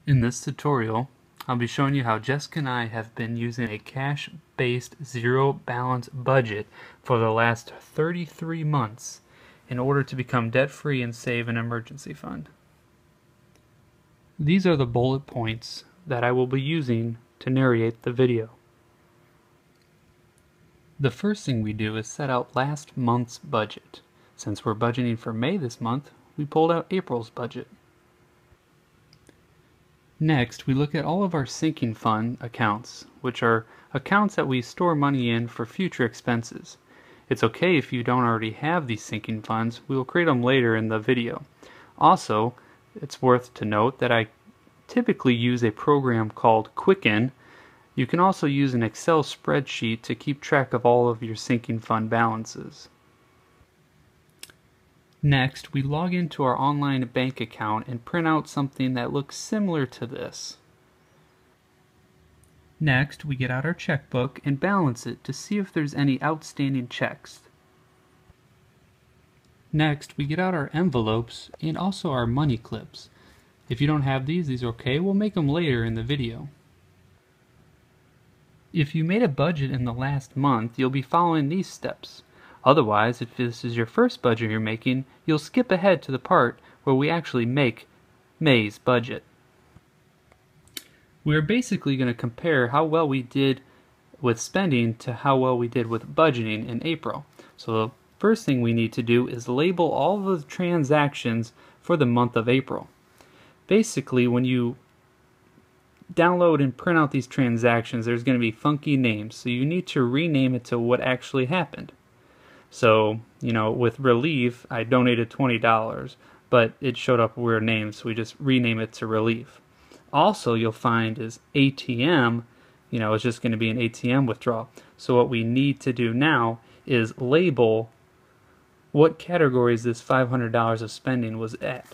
In this tutorial, I'll be showing you how Jessica and I have been using a cash-based zero balance budget for the last 33 months in order to become debt-free and save an emergency fund. These are the bullet points that I will be using to narrate the video. The first thing we do is set out last month's budget. Since we're budgeting for May this month, we pulled out April's budget. Next, we look at all of our sinking fund accounts, which are accounts that we store money in for future expenses. It's okay if you don't already have these sinking funds, we will create them later in the video. Also, it's worth to note that I typically use a program called Quicken. You can also use an Excel spreadsheet to keep track of all of your sinking fund balances. Next, we log into our online bank account and print out something that looks similar to this. Next, we get out our checkbook and balance it to see if there's any outstanding checks. Next, we get out our envelopes and also our money clips. If you don't have these are okay, we'll make them later in the video. If you made a budget in the last month, you'll be following these steps. Otherwise, if this is your first budget you're making, you'll skip ahead to the part where we actually make May's budget. We're basically going to compare how well we did with spending to how well we did with budgeting in April. So the first thing we need to do is label all the transactions for the month of April. Basically, when you download and print out these transactions, there's going to be funky names, so you need to rename it to what actually happened. So, with Relief, I donated $20, but it showed up weird names, so we just rename it to Relief. Also, you'll find is ATM, it's just going to be an ATM withdrawal. So what we need to do now is label what categories this $500 of spending was at.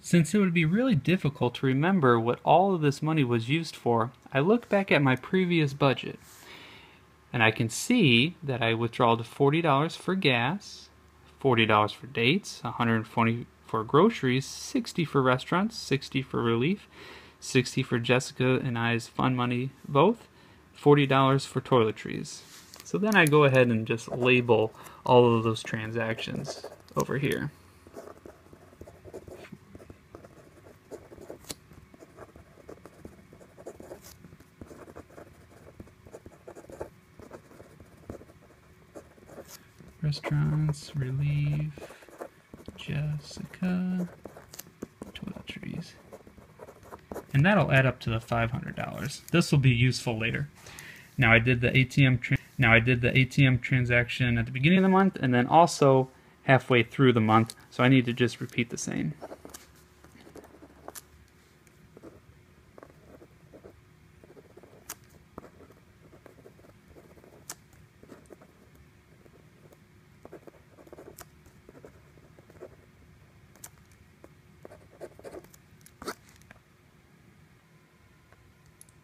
Since it would be really difficult to remember what all of this money was used for, I looked back at my previous budget. And I can see that I withdrawed $40 for gas, $40 for dates, $120 for groceries, $60 for restaurants, $60 for Relief, $60 for Jessica and I's fun money both, $40 for toiletries. So then I go ahead and just label all of those transactions over here. Restaurants, Relief, Jessica, toiletries. And that'll add up to the $500. This will be useful later. Now I did the ATM transaction at the beginning of the month and then also halfway through the month, so I need to just repeat the same.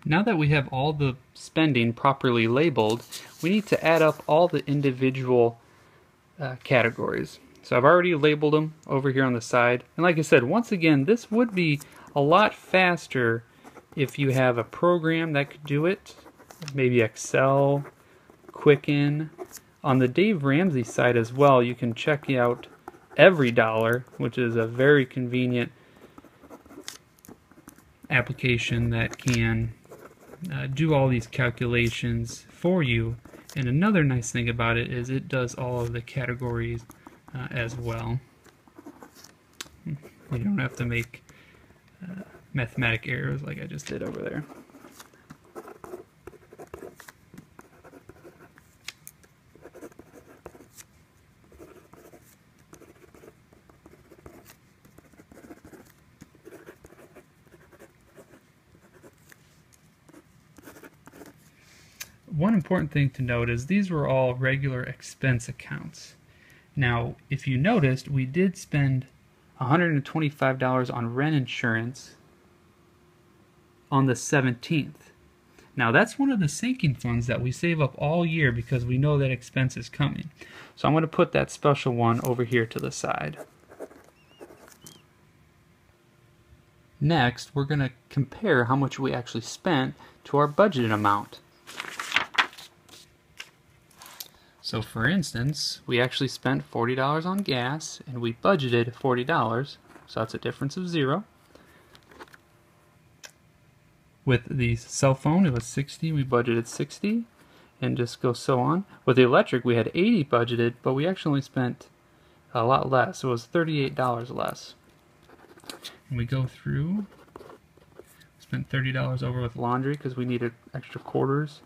Now that we have all the spending properly labeled, we need to add up all the individual categories. So I've already labeled them over here on the side. And like I said, once again, this would be a lot faster if you have a program that could do it. Maybe Excel, Quicken. On the Dave Ramsey side as well, you can check out Every Dollar, which is a very convenient application that can do all these calculations for you. And another nice thing about it is it does all of the categories as well. You don't have to make mathematic errors like I just did over there. One important thing to note is these were all regular expense accounts. Now, if you noticed, we did spend $125 on rent insurance on the 17th. Now, that's one of the sinking funds that we save up all year because we know that expense is coming. So I'm going to put that special one over here to the side. Next, we're going to compare how much we actually spent to our budgeted amount. So for instance, we actually spent $40 on gas and we budgeted $40, so that's a difference of 0. With the cell phone, it was 60, we budgeted 60, and just go so on. With the electric, we had 80 budgeted, but we actually only spent a lot less. It was $38 less. And we go through, spent $30 over with laundry because we needed extra quarters.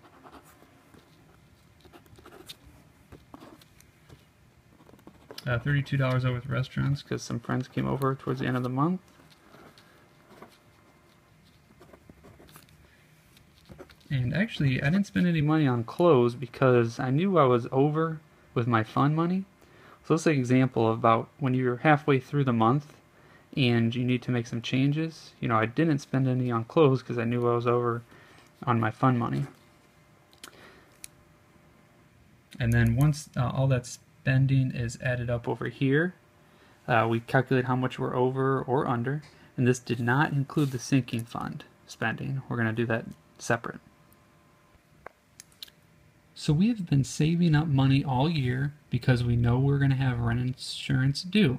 $32 over with restaurants because some friends came over towards the end of the month. And actually, I didn't spend any money on clothes because I knew I was over with my fund money. So this is an example of about when you're halfway through the month and you need to make some changes. You know, I didn't spend any on clothes because I knew I was over on my fund money. And then once all that spending is added up over here, we calculate how much we're over or under. And this did not include the sinking fund spending. We're going to do that separate. So we have been saving up money all year because we know we're going to have rent insurance due.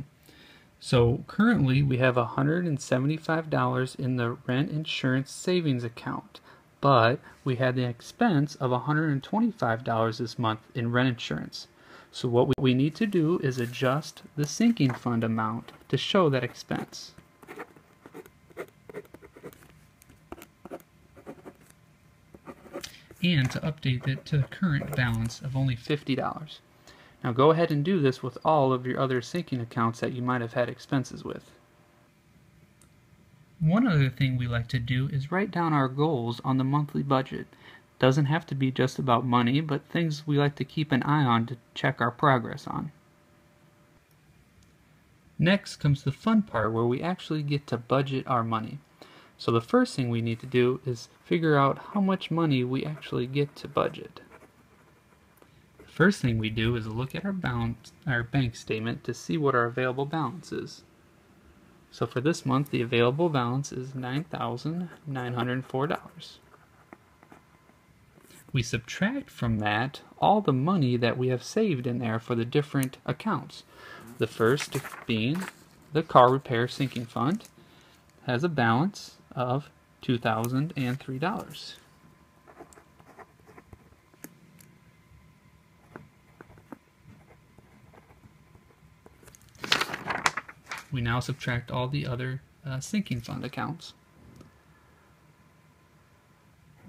So currently we have $175 in the rent insurance savings account, but we had the expense of $125 this month in rent insurance. So what we need to do is adjust the sinking fund amount to show that expense. And to update it to the current balance of only $50. Now go ahead and do this with all of your other sinking accounts that you might have had expenses with. One other thing we like to do is write down our goals on the monthly budget. Doesn't have to be just about money, but things we like to keep an eye on to check our progress on. Next comes the fun part where we actually get to budget our money. So the first thing we need to do is figure out how much money we actually get to budget. The first thing we do is look at our bank statement to see what our available balance is. So for this month, the available balance is $9,904. We subtract from that all the money that we have saved in there for the different accounts. The first being the car repair sinking fund has a balance of $2,003. We now subtract all the other sinking fund accounts.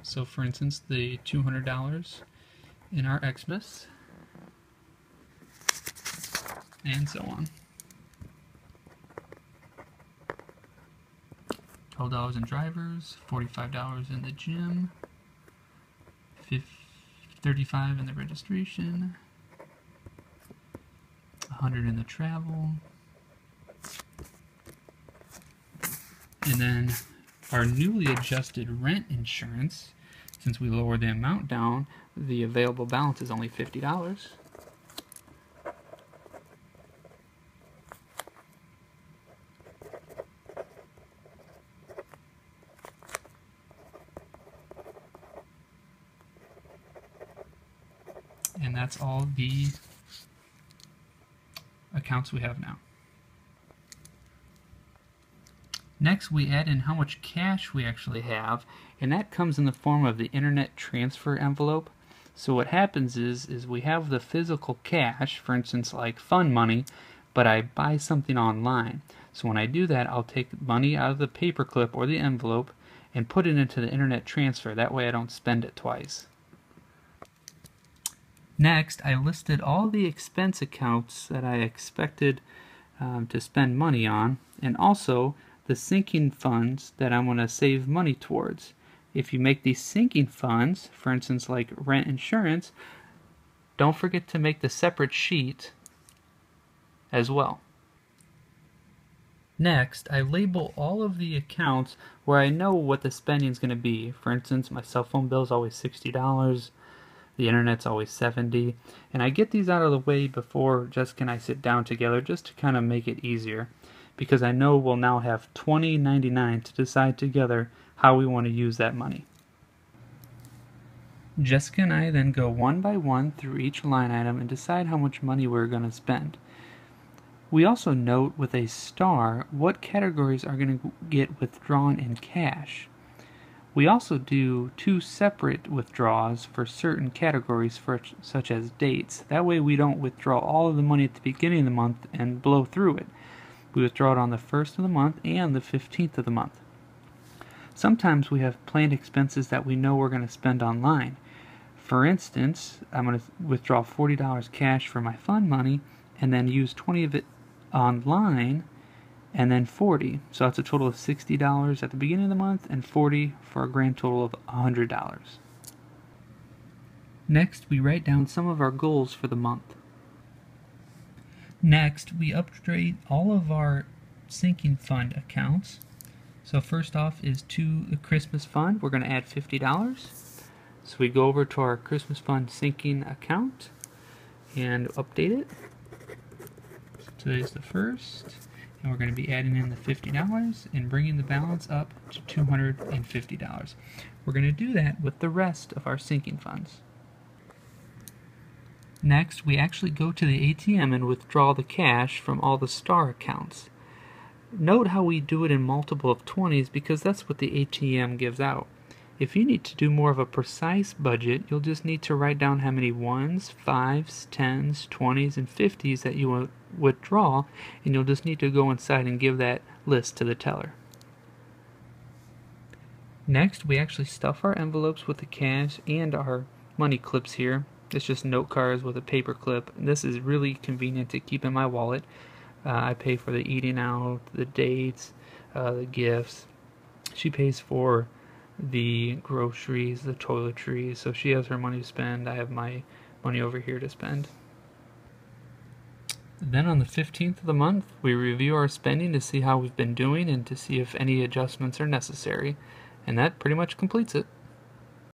So for instance, the $200 in our Xmas, and so on. $12 in drivers, $45 in the gym, $35 in the registration, $100 in the travel, and then our newly adjusted rent insurance, since we lowered the amount down, the available balance is only $50. And that's all the accounts we have now. Next, we add in how much cash we actually have, and that comes in the form of the internet transfer envelope. So what happens is we have the physical cash, for instance like fund money, but I buy something online. So when I do that, I'll take money out of the paperclip or the envelope and put it into the internet transfer. That way I don't spend it twice. Next, I listed all the expense accounts that I expected to spend money on, and also the sinking funds that I'm going to save money towards. If you make these sinking funds, for instance like rent insurance, don't forget to make the separate sheet as well. Next, I label all of the accounts where I know what the spending is going to be. For instance, my cell phone bill is always $60. The internet's always $70, and I get these out of the way before Jessica and I sit down together just to kind of make it easier. because I know we'll now have $20.99 to decide together how we want to use that money. Jessica and I then go one by one through each line item and decide how much money we're going to spend. We also note with a star what categories are going to get withdrawn in cash. We also do 2 separate withdrawals for certain categories, such as dates. That way we don't withdraw all of the money at the beginning of the month and blow through it. We withdraw it on the 1st of the month and the 15th of the month. Sometimes we have planned expenses that we know we're going to spend online. For instance, I'm going to withdraw $40 cash for my fund money and then use $20 of it online and then $40. So that's a total of $60 at the beginning of the month and $40 for a grand total of $100. Next, we write down some of our goals for the month. Next, we update all of our sinking fund accounts. So first off is to the Christmas fund. We're going to add $50. So we go over to our Christmas fund sinking account and update it. So today's the 1st, and we're going to be adding in the $50 and bringing the balance up to $250. We're going to do that with the rest of our sinking funds. Next, we actually go to the ATM and withdraw the cash from all the star accounts. Note how we do it in multiple of 20s because that's what the ATM gives out. If you need to do more of a precise budget, you'll just need to write down how many 1s, 5s, 10s, 20s, and 50s that you will withdraw, and you'll just need to go inside and give that list to the teller. Next, we actually stuff our envelopes with the cash and our money clips here. It's just note cards with a paper clip. This is really convenient to keep in my wallet. I pay for the eating out, the dates, the gifts. She pays for the groceries, the toiletries, so she has her money to spend. I have my money over here to spend. Then on the 15th of the month, we review our spending to see how we've been doing and to see if any adjustments are necessary, and that pretty much completes it.